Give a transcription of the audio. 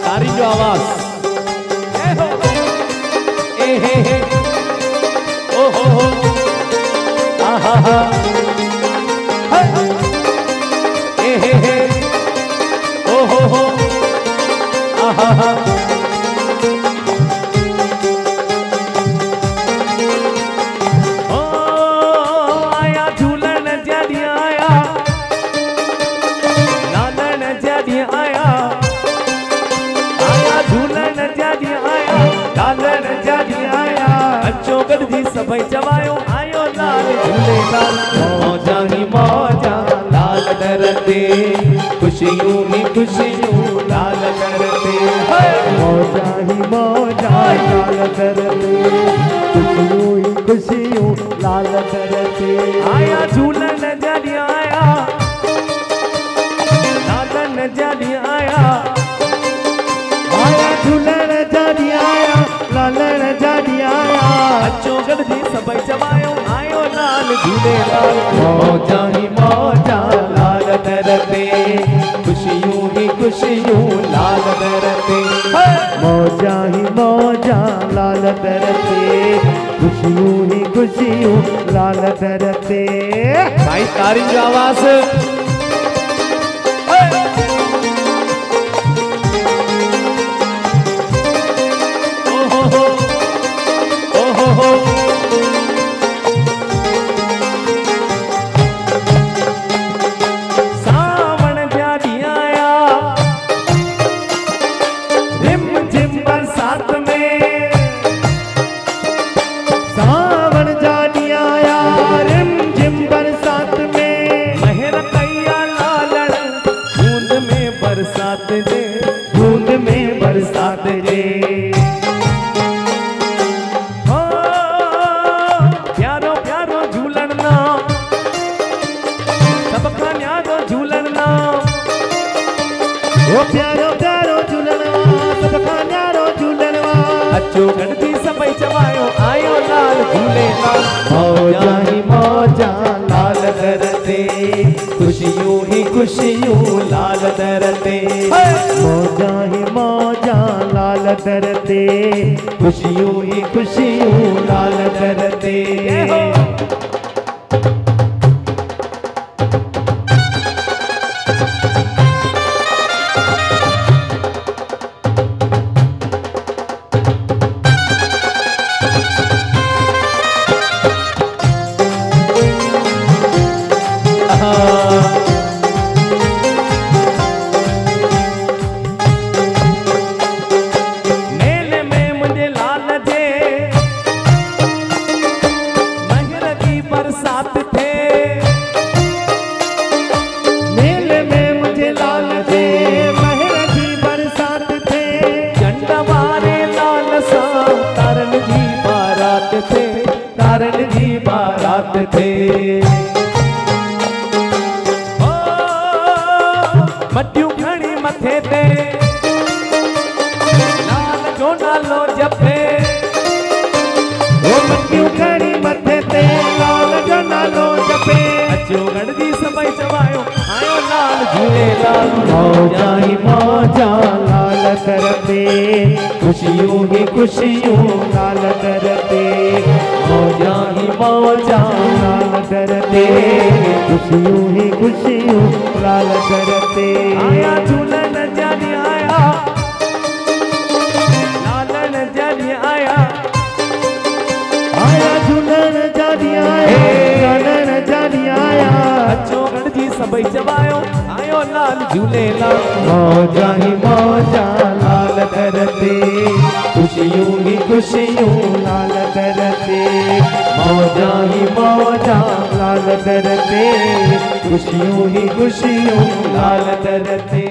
तारी जो आवाज ए हे ओ हो आहा हा ए हे ओ हो आहा हा आया झूलन जड़ी आया लालन जड़ी आया आया झूलन जड़ी आया लालन जड़ी आया अचो गॾिजी सभई चवायो आयो लाल झूलेलाल मौजा ही मौजा लाल दरते खुशियूं ही खुशियूं लाल दरते मौजा ही मौजा लाल दरते खुशियूं ही खुशियूं लाल दरते आया झूलन जड़ी आया लालन जड़ी आया आया झूलन जड़ी आया लालन जड़ी आया अचो गॾिजी सभई चवायो आयो लाल झूलेलाल मौजा ही मौजा लाल दरते खुशियूं ही खुशियूं लाल दरते मौजा ही मौजा लाल दरते खुशियूं ही खुशियूं लाल दरते भाई तारी जो आवाज सावण जड़ी आया रिम झिम बरसात में सावन जड़ी आया रिम झिम बरसात में महर कैया लालण बूंद में बरसात दे बूंद में बरसात दे हो प्यारो प्यारो झूलन ना सबका न्यारो झूलन ना ओ प्यारो प्यारो झूलनवा सबका न्यारो झूलनवा अचो गणती सभई चवायो आयो लाल झूलेलाल मौजा ही मौजा लाल दरते खुशियूं ही खुशियूं लाल दरते मौजा ही मौजा लाल दरते खुशियूं ही खुशियूं लाल दरते मेले में मुझे लाल जे महर की बरसात थे मेले में मुझे लाल दे महर की बरसात थे झंडा मारे लाल सा तारन जी बारात थे तारन जी बारात थे ओ मटियूं खणी मथे ते लाल जो नालो जपे ओ मटियूं खणी मथे ते लाल जो नालो जपे अचो गणजी सभई चवायो आयो लाल झूलेलाल मौजा ही मौजा लाल दरते खुशियूं ही खुशियूं लाल दरते मौजा ही मौजा लाल दरते खुशियूं ही खुशियूं लाल दरते आया झूलन जड़ी आया लालन जड़ी आया आया झूलन जड़ी आया लालन जड़ी आया अचो गणजी सभई चवायो आयो लाल झूलेलाल मौजा ही मौजा लाल दरते खुशियूं ही खुशियूं लाल दरते मौजा ही मौजा लाल दरते खुशियूं ही खुशियूं लाल दरते।